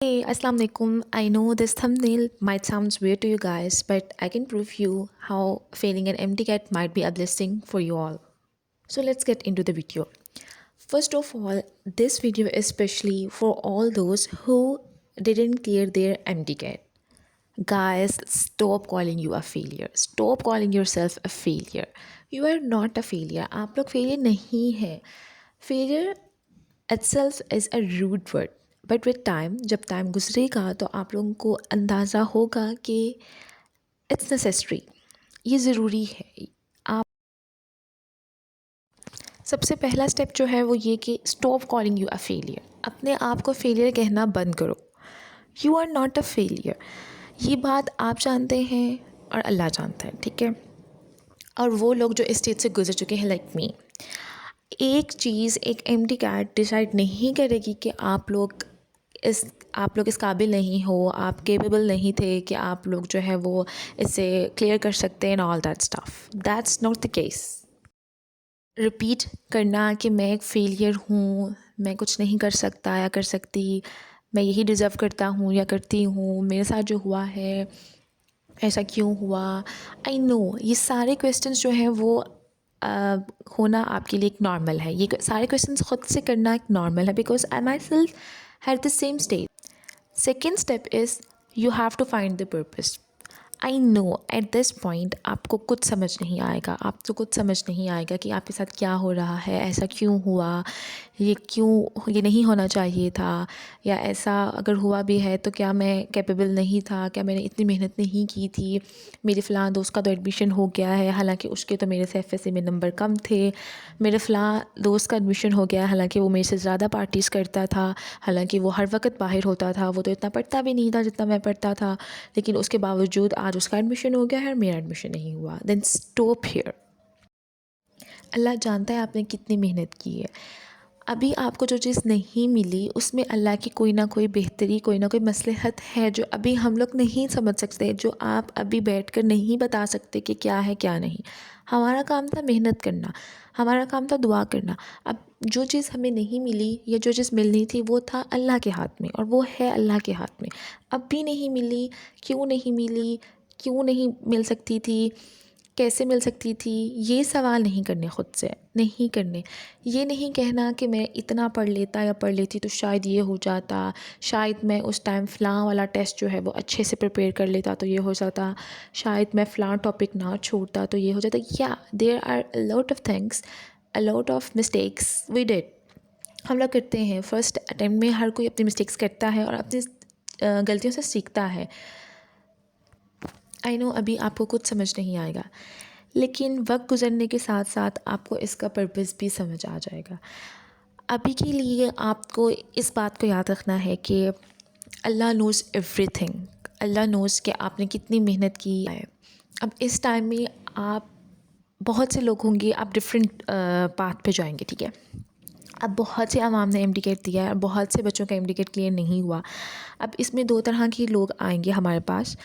Hey, Assalamu alaikum. I know this thumbnail might sound weird to you guys, but I can prove you how failing an empty cat might be a blessing for you all. So let's get into the video. First of all, this video is especially for all those who didn't clear their empty cat. Guys, stop calling you a failure. Stop calling yourself a failure. You are not a failure. आप लोग failure नहीं है. Failure itself is a rude word. But with time जब time गुजरेगा तो आप लोगों को अंदाज़ा होगा कि इट्स नेसेसरी, ये ज़रूरी है। आप सबसे पहला स्टेप जो है वो ये कि stop calling you a failure. अपने आप को फेलियर कहना बंद करो। You are not a failure. ये बात आप जानते हैं और अल्लाह जानता है, ठीक है। और वो लोग जो इस स्टेज से गुजर चुके हैं लाइक मी, एक चीज़ एक एम्प्टी कैट डिसाइड नहीं करेगी कि आप लोग इस काबिल नहीं हो, आप केपेबल नहीं थे कि आप लोग जो है वो इसे क्लियर कर सकते हैं, all that stuff. That's not the case. Repeat करना कि मैं एक फेलियर हूँ, मैं कुछ नहीं कर सकता या कर सकती, मैं यही डिज़र्व करता हूँ या करती हूँ, मेरे साथ जो हुआ है ऐसा क्यों हुआ। आई नो ये सारे क्वेश्चंस जो हैं वो होना आपके लिए एक नॉर्मल है। ये सारे क्वेश्चंस ख़ुद से करना एक नॉर्मल है, because I myself had the same stage. Second step is you have to find the purpose. I know at this point आपको कुछ समझ नहीं आएगा, आपको कुछ समझ नहीं आएगा कि आपके साथ क्या हो रहा है, ऐसा क्यों हुआ, ये नहीं होना चाहिए था, या ऐसा अगर हुआ भी है तो क्या मैं कैपेबल नहीं था, क्या मैंने इतनी मेहनत नहीं की थी। मेरे फ़लाँ दोस्त का तो एडमिशन हो गया है, हालांकि उसके तो मेरे से एफएससी में नंबर कम थे। मेरे फ़लाँ दोस्त का एडमिशन हो गया, हालांकि वो मेरे से ज़्यादा पार्टीज़ करता था, हालांकि वो हर वक्त बाहर होता था, वो तो इतना पढ़ता भी नहीं था जितना मैं पढ़ता था, लेकिन उसके बावजूद आज उसका एडमिशन हो गया है और मेरा एडमिशन नहीं हुआ। Then stop here. अल्लाह जानता है आपने कितनी मेहनत की है। अभी आपको जो चीज़ नहीं मिली उसमें अल्लाह की कोई ना कोई बेहतरी, कोई ना कोई मसलहत है जो अभी हम लोग नहीं समझ सकते, जो आप अभी बैठकर नहीं बता सकते कि क्या है क्या नहीं। हमारा काम था मेहनत करना, हमारा काम था दुआ करना। अब जो चीज़ हमें नहीं मिली या जो चीज़ मिलनी थी वो था अल्लाह के हाथ में, और वो है अल्लाह के हाथ में। अब भी नहीं मिली, क्यों नहीं मिली, क्यों नहीं मिल सकती थी, कैसे मिल सकती थी, ये सवाल नहीं करने ख़ुद से, नहीं करने। ये नहीं कहना कि मैं इतना पढ़ लेता या पढ़ लेती तो शायद ये हो जाता, शायद मैं उस टाइम फ़लाँ वाला टेस्ट जो है वो अच्छे से प्रिपेयर कर लेता तो ये हो जाता, शायद मैं फ़लाँ टॉपिक ना छोड़ता तो ये हो जाता। या there are a lot of things, a lot of mistakes we did. हम लोग करते हैं, फ़र्स्ट अटेम्प्ट में हर कोई अपनी मिस्टेक्स करता है और अपनी गलतियों से सीखता है। आई नो अभी आपको कुछ समझ नहीं आएगा, लेकिन वक्त गुज़रने के साथ साथ आपको इसका पर्पस भी समझ आ जाएगा। अभी के लिए आपको इस बात को याद रखना है कि अल्लाह नोज़ एवरीथिंग। अल्लाह नोज़ कि आपने कितनी मेहनत की है। अब इस टाइम में आप, बहुत से लोग होंगे, आप डिफरेंट पाथ पे जाएंगे, ठीक है। अब बहुत से अवाम ने एम टिकट दिया है और बहुत से बच्चों का एम टिकट क्लियर नहीं हुआ। अब इसमें दो तरह के लोग आएंगे हमारे पास।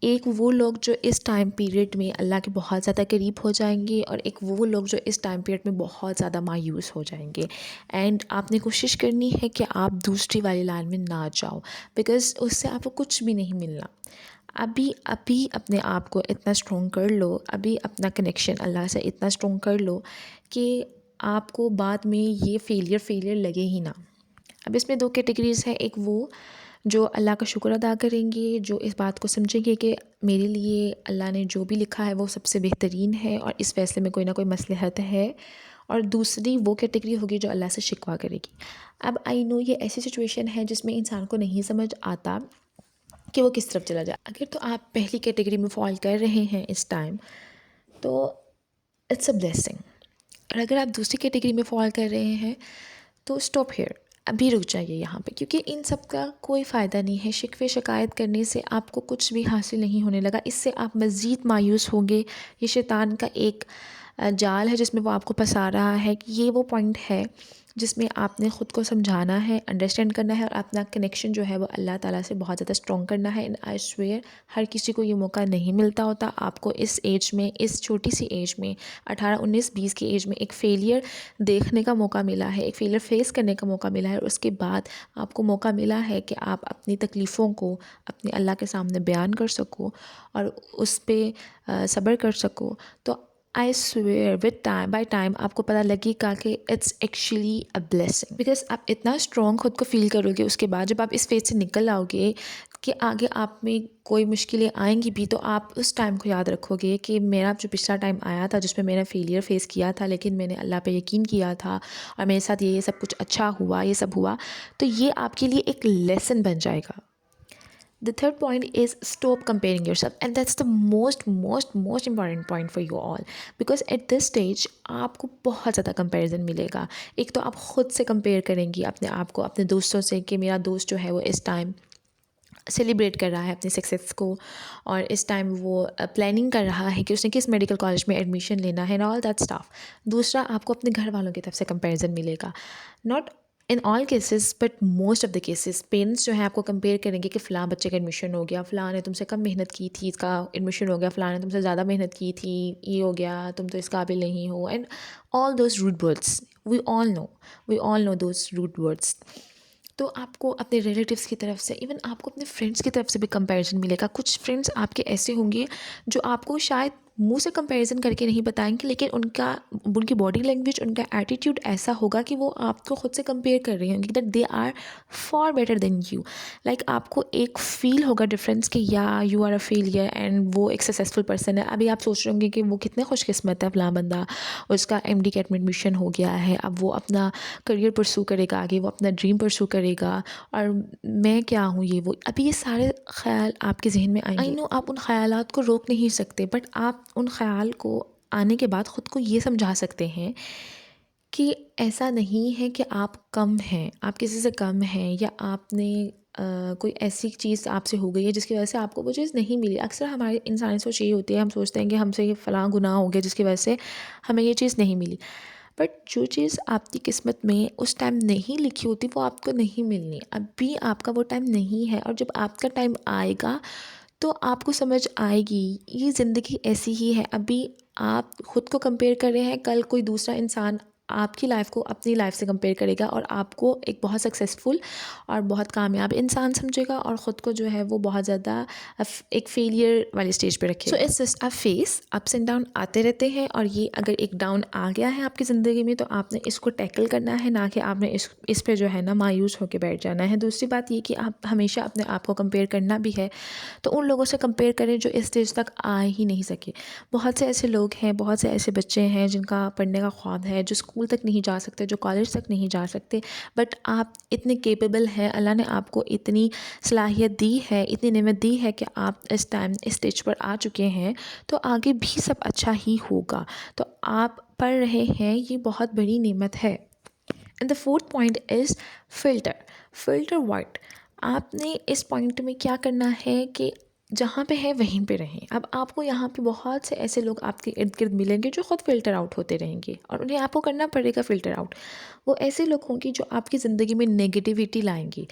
एक वो लोग जो इस टाइम पीरियड में अल्लाह के बहुत ज़्यादा करीब हो जाएंगे, और एक वो लोग जो इस टाइम पीरियड में बहुत ज़्यादा मायूस हो जाएंगे। एंड आपने कोशिश करनी है कि आप दूसरी वाली लाइन में ना जाओ, बिकॉज़ उससे आपको कुछ भी नहीं मिलना। अभी अभी अपने आप को इतना स्ट्रॉन्ग कर लो, अभी अपना कनेक्शन अल्लाह से इतना स्ट्रॉन्ग कर लो कि आपको बाद में ये फेलियर लगे ही ना। अब इसमें दो कैटेगरीज़ हैं। एक वो जो अल्लाह का शुक्र अदा करेंगे, जो इस बात को समझेंगे कि मेरे लिए अल्लाह ने जो भी लिखा है वो सबसे बेहतरीन है और इस फ़ैसले में कोई ना कोई मसलहत है। और दूसरी वो कैटेगरी होगी जो अल्लाह से शिकवा करेगी। अब आई नो ये ऐसी सिचुएशन है जिसमें इंसान को नहीं समझ आता कि वो किस तरफ चला जाए। अगर तो आप पहली कैटेगरी में फॉल कर रहे हैं इस टाइम, तो इट्स अ ब्लेसिंग। और अगर आप दूसरी कैटेगरी में फॉल कर रहे हैं तो स्टॉप हियर, अभी रुक जाइए यहाँ पे, क्योंकि इन सब का कोई फ़ायदा नहीं है। शिकवे शिकायत करने से आपको कुछ भी हासिल नहीं होने लगा, इससे आप मज़ीद मायूस होंगे। ये शैतान का एक जाल है जिसमें वो आपको फंसा रहा है कि ये वो पॉइंट है जिसमें आपने ख़ुद को समझाना है, अंडरस्टैंड करना है और अपना कनेक्शन जो है वो अल्लाह ताला से बहुत ज़्यादा स्ट्रॉन्ग करना है। एंड आई स्वेयर हर किसी को ये मौका नहीं मिलता होता। आपको इस एज में, इस छोटी सी एज में, 18, 19, 20 की एज में एक फ़ेलियर देखने का मौका मिला है, एक फ़ेलियर फेस करने का मौका मिला है और उसके बाद आपको मौका मिला है कि आप अपनी तकलीफ़ों को अपने अल्लाह के सामने बयान कर सको और उस पर सब्र कर सको। तो I swear with time by time आपको पता लगेगा कि it's actually a blessing, because आप इतना स्ट्रॉन्ग खुद को फील करोगे उसके बाद जब आप इस फेज से निकल आओगे कि आगे आप में कोई मुश्किलें आएंगी भी तो आप उस टाइम को याद रखोगे कि मेरा जो पिछला टाइम आया था जिसमें मैंने फेलियर फेस किया था लेकिन मैंने अल्लाह पे यकीन किया था और मेरे साथ ये सब कुछ अच्छा हुआ, ये सब हुआ, तो ये आपके लिए एक लेसन बन जाएगा। The third point is stop comparing yourself, and that's the most important point for you all, because at this stage आपको बहुत ज़्यादा कंपैरिजन मिलेगा। एक तो आप ख़ुद से कंपेयर करेंगी अपने आप को अपने दोस्तों से कि मेरा दोस्त जो है वो इस टाइम सेलिब्रेट कर रहा है अपनी सक्सेस को और इस टाइम वो प्लानिंग कर रहा है कि उसने किस मेडिकल कॉलेज में एडमिशन लेना है एंड ऑल दैट स्टफ। दूसरा, आपको अपने घर वालों की तरफ से कंपैरिजन मिलेगा। Not in all cases but most of the cases parents जो है आपको कंपेयर करेंगे कि फ़लाँ बच्चे का एडमिशन हो गया, फ़लाँ ने तुमसे कम मेहनत की थी, इसका एडमिशन हो गया, फ़लाँ ने तुमसे ज़्यादा मेहनत की थी, ये हो गया, तुम तो इस काबिल नहीं हो, and all those rude words we all know those rude words. तो आपको अपने रिलेटिव्स की तरफ से, इवन आपको अपने फ्रेंड्स की तरफ से भी कंपैरिजन मिलेगा। कुछ फ्रेंड्स आपके ऐसे होंगे जो आपको शायद मुंह से कंपैरिजन करके नहीं बताएंगे लेकिन उनकी बॉडी लैंग्वेज, उनका एटीट्यूड ऐसा होगा कि वो आपको खुद से कंपेयर कर रहे होंगे that they are far better than you. Like आपको एक फ़ील होगा डिफरेंस कि या you are a failure and वो एक सक्सेसफुल पर्सन है। अभी आप सोच रहे होंगे कि वो कितने खुशकिस्मत है फलां बंदा, उसका MD का एडमिशन हो गया है, अब वो अपना करियर परसू करेगा, आगे वो अपना ड्रीम परसू करेगा और मैं क्या हूँ, ये वो। अभी ये सारे ख्याल आपके जहन में आएंगे। आई नो आप उन ख्यालात को रोक नहीं सकते बट आप उन ख्याल को आने के बाद ख़ुद को ये समझा सकते हैं कि ऐसा नहीं है कि आप कम हैं, आप किसी से कम हैं या आपने कोई ऐसी चीज़ आपसे हो गई है जिसकी वजह से आपको वो चीज़ नहीं मिली। अक्सर हमारी इंसानी सोच ये होती है, हम सोचते हैं कि हमसे ये फ़लाँ गुनाह हो गया जिसकी वजह से हमें ये चीज़ नहीं मिली, बट जो चीज़ आपकी किस्मत में उस टाइम नहीं लिखी होती वो आपको नहीं मिलनी। अभी आपका वो टाइम नहीं है और जब आपका टाइम आएगा तो आपको समझ आएगी ये ज़िंदगी ऐसी ही है। अभी आप ख़ुद को कंपेयर कर रहे हैं, कल कोई दूसरा इंसान आपकी लाइफ को अपनी लाइफ से कंपेयर करेगा और आपको एक बहुत सक्सेसफुल और बहुत कामयाब इंसान समझेगा और ख़ुद को जो है वो बहुत ज़्यादा एक फेलियर वाली स्टेज पे रखेगा। So it's just a face, ups and down आते रहते हैं और ये अगर एक डाउन आ गया है आपकी ज़िंदगी में तो आपने इसको टैकल करना है, ना कि आपने इस पर जो है ना मायूस होकर बैठ जाना है। दूसरी बात ये कि आप हमेशा अपने आप को कंपेयर करना भी है तो उन लोगों से कंपेयर करें जो इस स्टेज तक आ ही नहीं सके। बहुत से ऐसे लोग हैं, बहुत से ऐसे बच्चे हैं जिनका पढ़ने का ख्वाब है, जो स्कूल तक नहीं जा सकते, जो कॉलेज तक नहीं जा सकते, बट आप इतने केपेबल हैं, अल्लाह ने आपको इतनी सलाहियत दी है, इतनी नेमत दी है कि आप इस टाइम इस स्टेज पर आ चुके हैं तो आगे भी सब अच्छा ही होगा। तो आप पढ़ रहे हैं, ये बहुत बड़ी नेमत है। And the fourth point is filter what. आपने इस पॉइंट में क्या करना है कि जहाँ पे है वहीं पे रहें। अब आपको यहाँ पे बहुत से ऐसे लोग आपके इर्द गिर्द मिलेंगे जो ख़ुद फ़िल्टर आउट होते रहेंगे और उन्हें आपको करना पड़ेगा फ़िल्टर आउट। वो ऐसे लोग होंगे जो आपकी ज़िंदगी में नेगेटिविटी लाएंगे।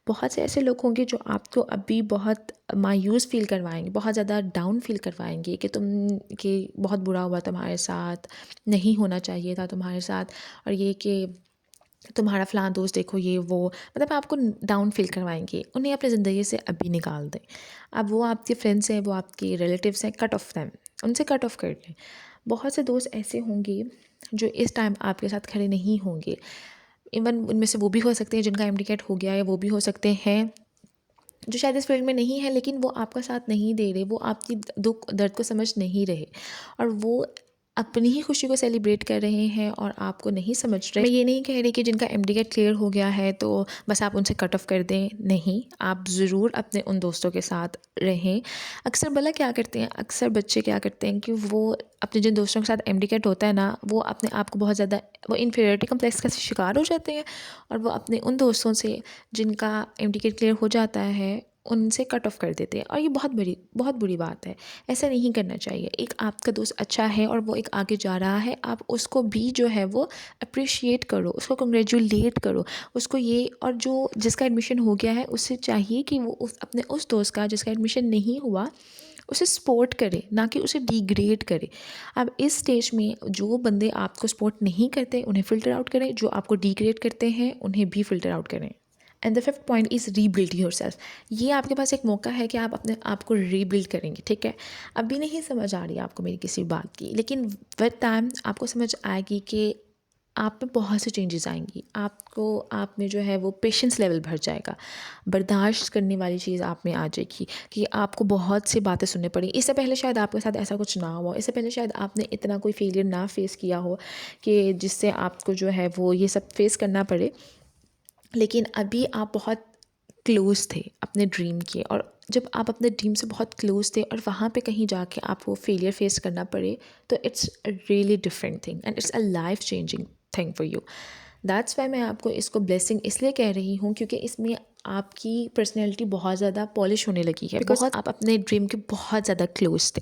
बहुत से ऐसे लोग होंगे जो आपको अभी बहुत मायूस फ़ील करवाएंगे, बहुत ज़्यादा डाउन फ़ील करवाएंगे कि बहुत बुरा हुआ तुम्हारे साथ, नहीं होना चाहिए था तुम्हारे साथ, और ये कि तुम्हारा फ़लाँ दोस्त देखो ये वो, मतलब आपको डाउन फ़ील करवाएंगे। उन्हें अपनी ज़िंदगी से अभी निकाल दें। अब वो आपके फ्रेंड्स हैं, वो आपके रिलेटिव्स हैं, कट ऑफ देम, उनसे कट ऑफ कर दें। बहुत से दोस्त ऐसे होंगे जो इस टाइम आपके साथ खड़े नहीं होंगे। इवन उनमें से वो भी हो सकते हैं जिनका MD हो गया है, वो भी हो सकते हैं जो शायद इस फील्ड में नहीं है लेकिन वो आपका साथ नहीं दे रहे, वो आपकी दुख दर्द को समझ नहीं रहे और वो अपनी ही खुशी को सेलिब्रेट कर रहे हैं और आपको नहीं समझ रहे। मैं ये नहीं कह रही कि जिनका MD क्लियर हो गया है तो बस आप उनसे कट ऑफ कर दें, नहीं, आप ज़रूर अपने उन दोस्तों के साथ रहें। अक्सर भला क्या करते हैं, अक्सर बच्चे क्या करते हैं कि वो अपने जिन दोस्तों के साथ MD होता है ना, वो अपने आप को बहुत ज़्यादा वो इन्फीरियरिटी कम्प्लेक्स का शिकार हो जाते हैं और वो अपने उन दोस्तों से जिनका MD क्लियर हो जाता है उनसे कट ऑफ कर देते हैं और ये बहुत बुरी बात है। ऐसा नहीं करना चाहिए। एक आपका दोस्त अच्छा है और वो एक आगे जा रहा है, आप उसको भी जो है वो अप्रिशिएट करो, उसको कांग्रेचुलेट करो, उसको ये, और जो जिसका एडमिशन हो गया है उससे चाहिए कि वो अपने उस दोस्त का जिसका एडमिशन नहीं हुआ उसे सपोर्ट करे, ना कि उसे डिग्रेड करे। अब इस स्टेज में जो बंदे आपको सपोर्ट नहीं करते उन्हें फ़िल्टर आउट करें, जो आपको डिग्रेड करते हैं उन्हें भी फ़िल्टर आउट करें। And the fifth point is rebuild your self. ये आपके पास एक मौका है कि आप अपने आप को रीबिल्ड करेंगे, ठीक है। अभी नहीं समझ आ रही है आपको मेरी किसी बात की, लेकिन विद टाइम आपको समझ आएगी कि आप में बहुत सी चेंजेस आएंगी। आपको आप में जो है वो पेशेंस लेवल बढ़ जाएगा, बर्दाश्त करने वाली चीज़ आप में आ जाएगी कि आपको बहुत सी बातें सुननी पड़ी। इससे पहले शायद आपके साथ ऐसा कुछ ना हुआ, इससे पहले शायद आपने इतना कोई फेलियर ना फेस किया हो कि जिससे आपको जो है वो ये सब फेस करना पड़े। लेकिन अभी आप बहुत क्लोज़ थे अपने ड्रीम के, और जब आप अपने ड्रीम से बहुत क्लोज़ थे और वहाँ पे कहीं जाके आपको फेलियर फेस करना पड़े, तो it's a really different thing and it's a life changing thing for you. That's why मैं आपको इसको ब्लेसिंग इसलिए कह रही हूँ क्योंकि इसमें आपकी पर्सनैलिटी बहुत ज़्यादा पॉलिश होने लगी है, बिकॉज आप अपने ड्रीम के बहुत ज़्यादा क्लोज थे।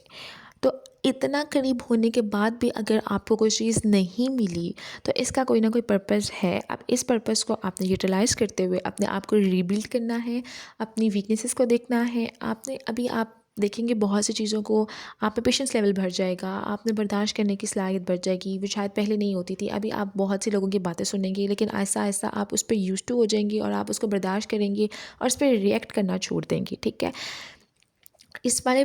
तो इतना करीब होने के बाद भी अगर आपको कोई चीज़ नहीं मिली, तो इसका कोई ना कोई पर्पस है। अब इस पर्पस को आपने यूटिलाइज़ करते हुए अपने आप को रीबिल्ड करना है, अपनी वीकनेसेस को देखना है। आपने अभी आप देखेंगे बहुत सी चीज़ों को, आप में पेशेंस लेवल बढ़ जाएगा, आप में बर्दाश्त करने की सलाहियत बढ़ जाएगी, वो शायद पहले नहीं होती थी। अभी आप बहुत से लोगों की बातें सुनेंगे, लेकिन आहिस्ता आहिस्ता आप उस पर यूज्ड टू हो जाएंगी और आप उसको बर्दाश्त करेंगी और उस पर रिएक्ट करना छोड़ देंगी, ठीक है। इस वाले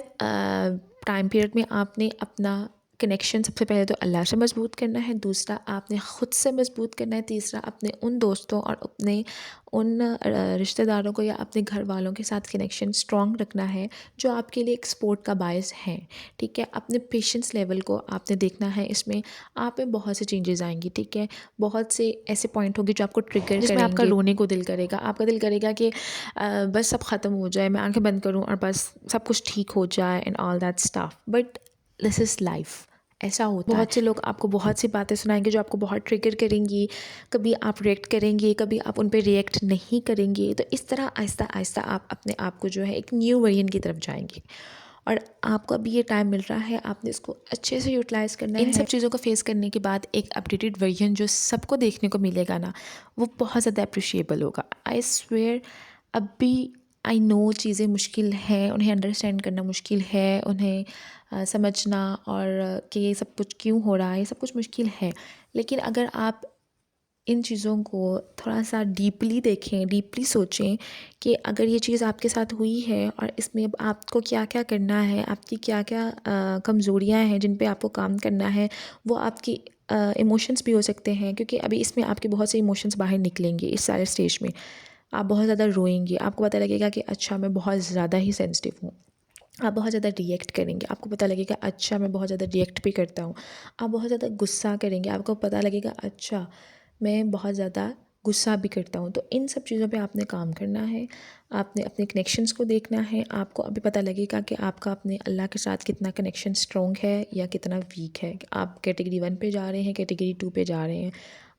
टाइम पीरियड में आपने अपना कनेक्शन सबसे पहले तो अल्लाह से मज़बूत करना है, दूसरा आपने ख़ुद से मज़बूत करना है, तीसरा अपने उन दोस्तों और अपने उन रिश्तेदारों को या अपने घर वालों के साथ कनेक्शन स्ट्रॉन्ग रखना है जो आपके लिए एक सपोर्ट का बायस हैं, ठीक है। अपने पेशेंस लेवल को आपने देखना है, इसमें आप में बहुत से चेंजेस आएंगी, ठीक है। बहुत से ऐसे पॉइंट होंगे जो आपको ट्रिगर करेंगे, जिसमें आपका रोने को दिल करेगा, आपका दिल करेगा कि बस सब ख़त्म हो जाए, मैं आंखें बंद करूं और बस सब कुछ ठीक हो जाए and all that stuff. But this is life, ऐसा होता है। बहुत से लोग आपको बहुत सी बातें सुनाएंगे जो आपको बहुत ट्रिगर करेंगी, कभी आप रिएक्ट करेंगे, कभी आप उन पर रिएक्ट नहीं करेंगे। तो इस तरह आहिस्ता आहिस्ता आप अपने आप को जो है एक न्यू वर्जन की तरफ जाएंगे, और आपको अभी ये टाइम मिल रहा है, आपने इसको अच्छे से यूटिलाइज़ करना है। इन सब चीज़ों को फेस करने के बाद एक अपडेटेड वर्जन जो सबको देखने को मिलेगा ना, वो बहुत ज़्यादा अप्रिशिएबल होगा। आई स्वेयर, अभी आई नो चीज़ें मुश्किल हैं, उन्हें अंडरस्टैंड करना मुश्किल है, उन्हें समझना, और कि ये सब कुछ क्यों हो रहा है, ये सब कुछ मुश्किल है। लेकिन अगर आप इन चीज़ों को थोड़ा सा डीपली देखें, डीपली सोचें कि अगर ये चीज़ आपके साथ हुई है और इसमें अब आपको क्या क्या करना है, आपकी क्या क्या कमज़ोरियाँ हैं जिन पे आपको काम करना है, वो आपकी इमोशंस भी हो सकते हैं, क्योंकि अभी इसमें आपके बहुत से इमोशंस बाहर निकलेंगे। इस सारे स्टेज में आप बहुत ज़्यादा रोएंगे, आपको पता लगेगा कि अच्छा मैं बहुत ज़्यादा ही सेंसिटिव हूँ। आप बहुत ज़्यादा रिएक्ट करेंगे, आपको पता लगेगा अच्छा मैं बहुत ज़्यादा रिएक्ट भी करता हूँ। आप बहुत ज़्यादा गुस्सा करेंगे, आपको पता लगेगा अच्छा मैं बहुत ज़्यादा गुस्सा भी करता हूँ। तो इन सब चीज़ों पे आपने काम करना है, आपने अपने कनेक्शंस को देखना है। आपको अभी पता लगेगा कि आपका अपने अल्लाह के साथ कितना कनेक्शन स्ट्रॉन्ग है या कितना वीक है। आप कैटेगरी 1 पे जा रहे हैं, कैटेगरी 2 पे जा रहे हैं।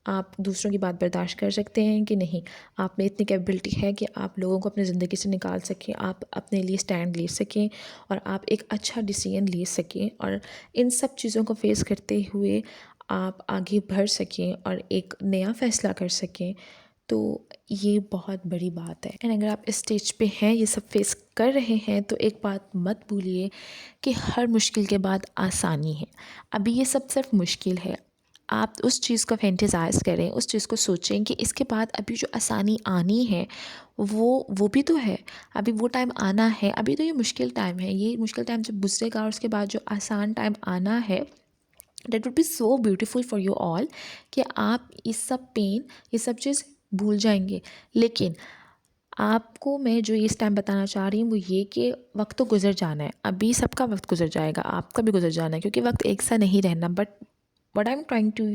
आप दूसरों की बात बर्दाश्त कर सकते हैं कि नहीं, आप में इतनी कैपेबिलिटी है कि आप लोगों को अपनी ज़िंदगी से निकाल सकें, आप अपने लिए स्टैंड ले सकें और आप एक अच्छा डिसीजन ले सकें, और इन सब चीज़ों को फेस करते हुए आप आगे बढ़ सकें और एक नया फ़ैसला कर सकें। तो ये बहुत बड़ी बात है। एंड अगर आप इस स्टेज पे हैं, ये सब फेस कर रहे हैं, तो एक बात मत भूलिए कि हर मुश्किल के बाद आसानी है। अभी ये सब सिर्फ मुश्किल है, आप उस चीज़ को फैंटेसाइज़ करें, उस चीज़ को सोचें कि इसके बाद अभी जो आसानी आनी है वो भी तो है। अभी वो टाइम आना है, अभी तो ये मुश्किल टाइम है, ये मुश्किल टाइम जब गुजरेगा और उसके बाद जो आसान टाइम आना है, that would be so beautiful for you all, कि आप इस सब पेन, ये सब चीज़ भूल जाएंगे। लेकिन आपको मैं जो इस टाइम बताना चाह रही हूँ वो ये कि वक्त तो गुजर जाना है, अभी सबका वक्त गुजर जाएगा, आपका भी गुजर जाना है, क्योंकि वक्त एक सा नहीं रहना। But what I am trying to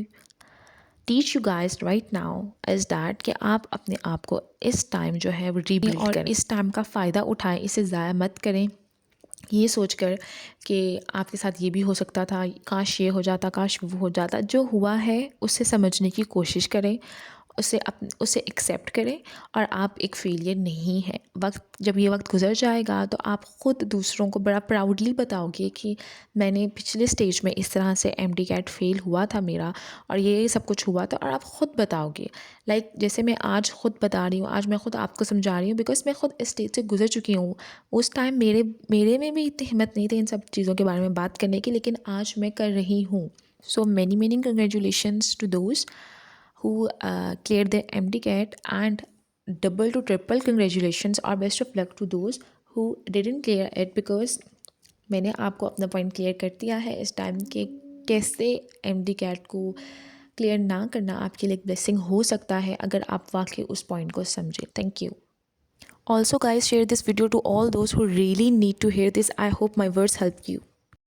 teach you guys right now is that कि आप अपने आप को इस टाइम जो है वो रीबिल्ड करें और इस टाइम का फ़ायदा उठाएं, इसे ज़ाया मत करें ये सोचकर कि आपके साथ ये भी हो सकता था, काश ये हो जाता, काश वो हो जाता। जो हुआ है उससे समझने की कोशिश करें उसे एक्सेप्ट करें और आप एक फेलियर नहीं हैं। जब ये वक्त गुजर जाएगा तो आप ख़ुद दूसरों को बड़ा प्राउडली बताओगे कि मैंने पिछले स्टेज में इस तरह से MD-CAT फेल हुआ था मेरा, और ये सब कुछ हुआ था, और आप ख़ुद बताओगे। जैसे मैं आज ख़ुद बता रही हूँ, आज मैं ख़ुद आपको समझा रही हूँ, बिकॉज मैं ख़ुद इस स्टेज से गुजर चुकी हूँ। उस टाइम मेरे में भी इतनी हिम्मत नहीं थी इन सब चीज़ों के बारे में बात करने की, लेकिन आज मैं कर रही हूँ। So many congratulations to those who cleared their MD-CAT, and double to triple congratulations or best of luck to those who didn't clear it, because मैंने आपको अपना पॉइंट क्लियर कर दिया है इस टाइम के कैसे MD-CAT को क्लियर ना करना आपके लिए एक ब्लेसिंग हो सकता है अगर आप वाकई उस पॉइंट को समझें। Thank you. Also guys, share this video to all those who really need to hear this. I hope my words helped you.